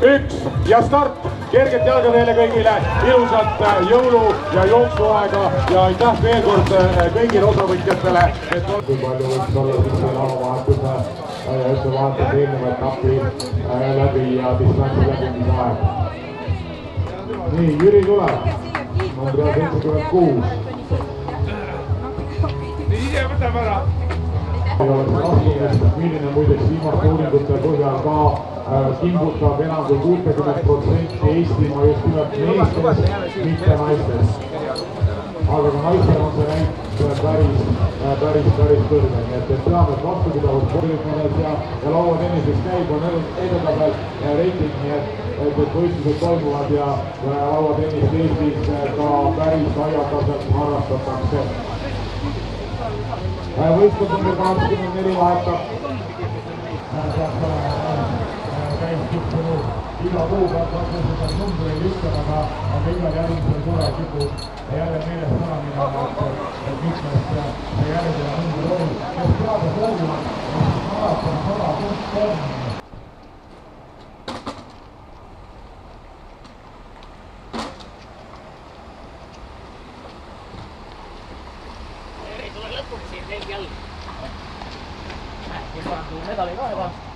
1 ja start. Kerget jalga teile kõigile, ilusat jõulu- ja jooksuaega ja aitäh veel kord kõigile osavõtjatele. Kui palju võiks olla siis selle avavahetuse ja ettevahetuse eelneva etapi läbi ja distantsi läbimise aeg. Nii, Jüri tuleb, numbri 76. Nii ise võtame ära. Ei oleks raskumist, milline muideks viimaste uuringute põhjal ka kimbutab enam kui 60% Eestimaa just nimelt meestest, mitte naistest. Aga ka naistel on see näit päris kõrge, nii et teame, et vastupidavus polüfones ja lauatennises käib, on edetabel reiting, nii et võistlused toimuvad ja lauatennist Eestis ka päris laialdaselt harrastatakse. Võistkond number 84 vahetab. Iga kuu peab seda numbreid ütlema, aga igal järgmisel korral kipub jälle meelest ära minema, et mitmest järgmine number oli. Kes teada soovivad, siis maraton 100.3. Lõpuks siin veel jalg. Kes on medali ka juba?